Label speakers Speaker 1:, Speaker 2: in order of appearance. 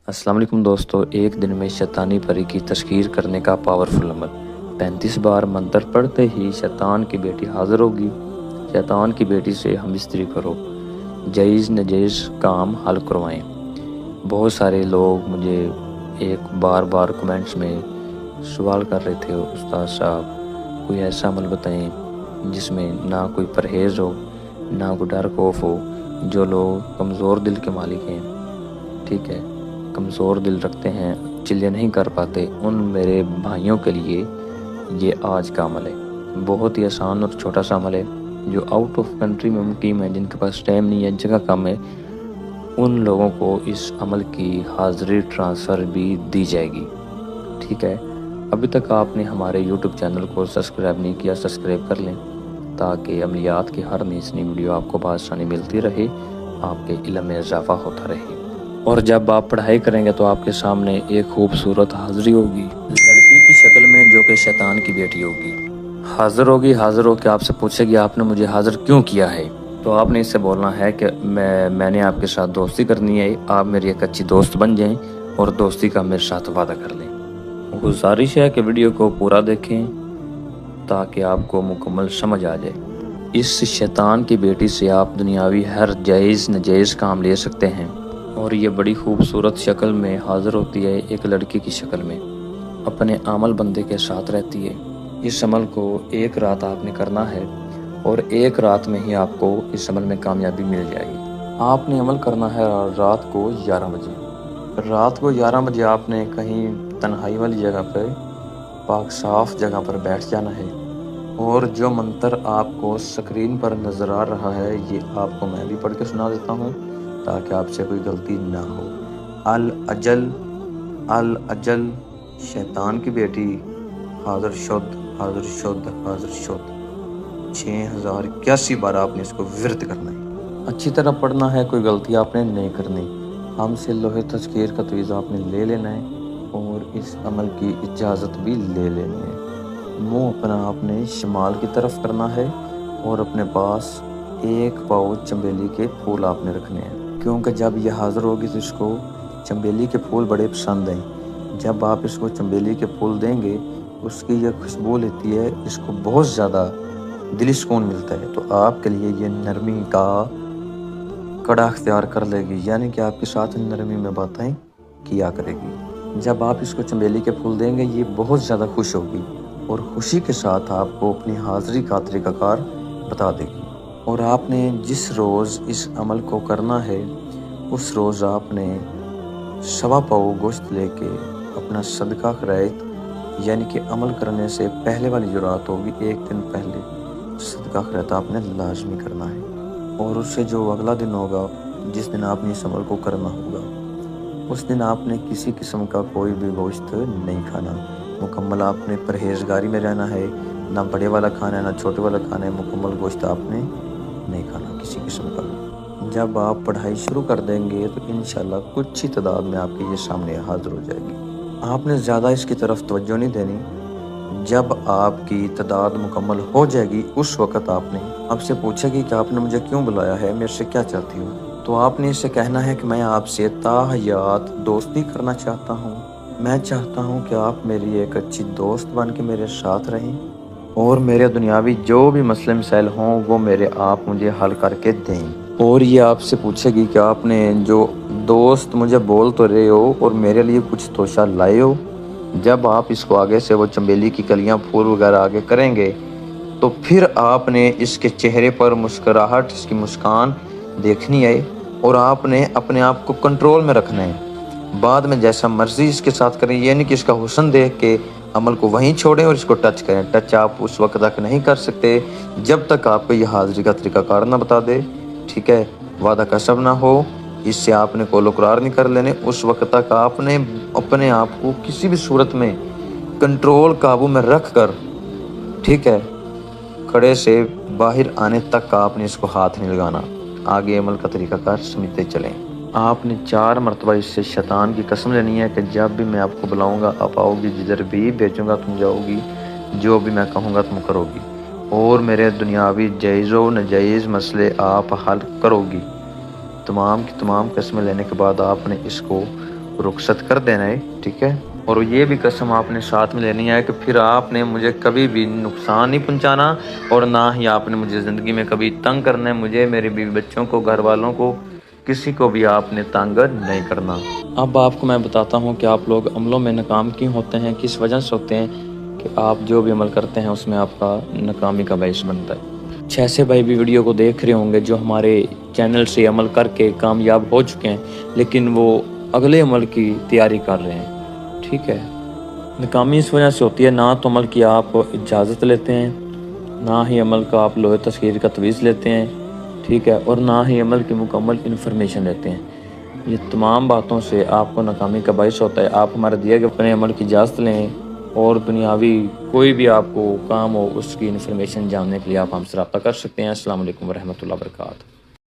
Speaker 1: السلام علیکم دوستو، ایک دن میں شیطانی پری کی تشکیر کرنے کا پاورفل عمل۔ 35 بار منتر پڑھتے ہی شیطان کی بیٹی حاضر ہوگی۔ شیطان کی بیٹی سے ہم بستری کرو، جائز نجائز کام حل کروائیں۔ بہت سارے لوگ مجھے بار بار کمنٹس میں سوال کر رہے تھے، استاد صاحب کوئی ایسا عمل بتائیں جس میں نہ کوئی پرہیز ہو، نہ کوئی ڈر خوف ہو۔ جو لوگ کمزور دل کے مالک ہیں، ٹھیک ہے، کمزور دل رکھتے ہیں، چلے نہیں کر پاتے، ان میرے بھائیوں کے لیے یہ آج کا عمل ہے۔ بہت ہی آسان اور چھوٹا سا عمل ہے، جو آؤٹ آف کنٹری میں مقیم ہے، جن کے پاس ٹائم نہیں ہے، جگہ کم ہے، ان لوگوں کو اس عمل کی حاضری ٹرانسفر بھی دی جائے گی، ٹھیک ہے۔ ابھی تک آپ نے ہمارے یوٹیوب چینل کو سبسکرائب نہیں کیا، سبسکرائب کر لیں تاکہ عملیات کی ہر نئی ویڈیو آپ کو بآسانی ملتی رہے، آپ کے علم میں اضافہ ہوتا رہے۔ اور جب آپ پڑھائی کریں گے تو آپ کے سامنے ایک خوبصورت حاضری ہوگی، لڑکی کی شکل میں، جو کہ شیطان کی بیٹی ہوگی۔ حاضر ہوگی، حاضر ہو کے آپ سے پوچھے گی آپ نے مجھے حاضر کیوں کیا ہے؟ تو آپ نے اس سے بولنا ہے کہ میں نے آپ کے ساتھ دوستی کرنی ہے، آپ میری ایک اچھی دوست بن جائیں اور دوستی کا میرے ساتھ وعدہ کر لیں۔ گزارش ہے کہ ویڈیو کو پورا دیکھیں تاکہ آپ کو مکمل سمجھ آ جائے۔ اس شیطان کی بیٹی سے آپ دنیاوی ہر جائز نجائز کام لے سکتے ہیں، اور یہ بڑی خوبصورت شکل میں حاضر ہوتی ہے، ایک لڑکی کی شکل میں، اپنے عامل بندے کے ساتھ رہتی ہے۔ اس عمل کو ایک رات آپ نے کرنا ہے، اور ایک رات میں ہی آپ کو اس عمل میں کامیابی مل جائے گی۔ آپ نے عمل کرنا ہے رات کو 11 بجے۔ رات کو 11 بجے آپ نے کہیں تنہائی والی جگہ پہ، پاک صاف جگہ پر بیٹھ جانا ہے، اور جو منتر آپ کو سکرین پر نظر آ رہا ہے یہ آپ کو میں بھی پڑھ کے سنا دیتا ہوں تاکہ آپ سے کوئی غلطی نہ ہو۔ الاجل الاجل، شیطان کی بیٹی حاضر شد حاضر شد حاضر شد۔ 6081 بار آپ نے اس کو ورد کرنا ہے، اچھی طرح پڑھنا ہے، کوئی غلطی آپ نے نہیں کرنی۔ ہم سے لوح تذکیر کا تعویذ آپ نے لے لینا ہے، اور اس عمل کی اجازت بھی لے لینی ہے۔ منہ اپنا آپ نے شمال کی طرف کرنا ہے، اور اپنے پاس ایک پاؤ چنبیلی کے پھول آپ نے رکھنے ہیں، کیونکہ جب یہ حاضر ہوگی تو اس کو چنبیلی کے پھول بڑے پسند ہیں۔ جب آپ اس کو چنبیلی کے پھول دیں گے، اس کی یہ خوشبو لیتی ہے، اس کو بہت زیادہ دلی سکون ملتا ہے، تو آپ کے لیے یہ نرمی کا کڑا اختیار کر لے گی، یعنی کہ آپ کے ساتھ نرمی میں باتیں کیا کرے گی۔ جب آپ اس کو چنبیلی کے پھول دیں گے، یہ بہت زیادہ خوش ہوگی، اور خوشی کے ساتھ آپ کو اپنی حاضری کا طریقہ کار بتا دے گی۔ اور آپ نے جس روز اس عمل کو کرنا ہے، اس روز آپ نے 1.25 پاؤ گوشت لے کے اپنا صدقہ خیرات، یعنی کہ عمل کرنے سے پہلے والی جو رات ہوگی، ایک دن پہلے صدقہ خیرات آپ نے لازمی کرنا ہے، اور اس سے جو اگلا دن ہوگا جس دن آپ نے اس عمل کو کرنا ہوگا، اس دن آپ نے کسی قسم کا کوئی بھی گوشت نہیں کھانا۔ مکمل آپ نے پرہیزگاری میں رہنا ہے، نہ بڑے والا کھانا ہے نہ چھوٹے والا کھانا ہے، مکمل گوشت آپ نے نہیں کھانا کسی قسم کا۔ جب آپ پڑھائی شروع کر دیں گے تو انشاءاللہ کچھ ہی تعداد میں آپ کے یہ سامنے حاضر ہو جائے گی۔ آپ نے زیادہ اس کی طرف توجہ نہیں دینی۔ جب آپ کی تعداد مکمل ہو جائے گی، اس وقت آپ نے آپ سے پوچھے گی کہ آپ نے مجھے کیوں بلایا ہے، میرے سے کیا چاہتی ہو؟ تو آپ نے اس سے کہنا ہے کہ میں آپ سے تا حیات دوستی کرنا چاہتا ہوں۔ میں چاہتا ہوں کہ آپ میری ایک اچھی دوست بن کے میرے ساتھ رہیں، اور میرے دنیاوی جو بھی مسئلے مسائل ہوں وہ میرے آپ مجھے حل کر کے دیں۔ اور یہ آپ سے پوچھے گی کہ آپ نے جو دوست مجھے بول تو رہے ہو اور میرے لیے کچھ توشہ لائے ہو؟ جب آپ اس کو آگے سے وہ چنبیلی کی کلیاں پھول وغیرہ آگے کریں گے تو پھر آپ نے اس کے چہرے پر مسکراہٹ، اس کی مسکان دیکھنی ہے، اور آپ نے اپنے آپ کو کنٹرول میں رکھنا ہے۔ بعد میں جیسا مرضی اس کے ساتھ کریں، یعنی کہ اس کا حسن دیکھ کے عمل کو وہیں چھوڑیں اور اس کو ٹچ کریں۔ ٹچ آپ اس وقت تک نہیں کر سکتے جب تک آپ کو یہ حاضری کا طریقہ کار نہ بتا دے، ٹھیک ہے؟ وعدہ قسم نہ ہو، اس سے آپ نے قول و قرار نہیں کر لینے۔ اس وقت تک آپ نے اپنے آپ کو کسی بھی صورت میں کنٹرول قابو میں رکھ کر، ٹھیک ہے، کھڑے سے باہر آنے تک آپ نے اس کو ہاتھ نہیں لگانا۔ آگے عمل کا طریقہ کار سمجھتے چلیں۔ آپ نے 4 مرتبہ اس سے شیطان کی قسم لینی ہے کہ جب بھی میں آپ کو بلاؤں گا آپ آؤ گی، جدھر بھی بھیجوں گا تم جاؤ گی، جو بھی میں کہوں گا تم کرو گی، اور میرے دنیاوی جائز و ناجائز مسئلے آپ حل کرو گی۔ تمام کی تمام قسمیں لینے کے بعد آپ نے اس کو رخصت کر دینا ہے، ٹھیک ہے؟ اور یہ بھی قسم آپ نے ساتھ میں لینی ہے کہ پھر آپ نے مجھے کبھی بھی نقصان نہیں پہنچانا، اور نہ ہی آپ نے مجھے زندگی میں کبھی تنگ کرنا ہے، مجھے، میری بیوی بچوں کو، گھر والوں کو، کسی کو بھی آپ نے تنگ نہیں کرنا۔ اب آپ کو میں بتاتا ہوں کہ آپ لوگ عملوں میں ناکام کیوں ہوتے ہیں، کس وجہ سے ہوتے ہیں، کہ آپ جو بھی عمل کرتے ہیں اس میں آپ کا ناکامی کا باعث بنتا ہے۔ ایسے بھائی بھی ویڈیو کو دیکھ رہے ہوں گے جو ہمارے چینل سے عمل کر کے کامیاب ہو چکے ہیں، لیکن وہ اگلے عمل کی تیاری کر رہے ہیں، ٹھیک ہے؟ ناکامی اس وجہ سے ہوتی ہے، نہ تو عمل کی آپ اجازت لیتے ہیں، نہ ہی عمل کا آپ لوہے تسخیر کا تویز لیتے ہیں، ٹھیک ہے؟ اور نہ ہی عمل کی مکمل انفارمیشن لیتے ہیں۔ یہ تمام باتوں سے آپ کو ناکامی کا باعث ہوتا ہے۔ آپ ہمارے دیے گئے اپنے عمل کی اجازت لیں، اور دنیاوی کوئی بھی آپ کو کام ہو اس کی انفارمیشن جاننے کے لیے آپ ہم سے رابطہ کر سکتے ہیں۔ السلام علیکم ورحمۃ اللہ وبرکاتہ۔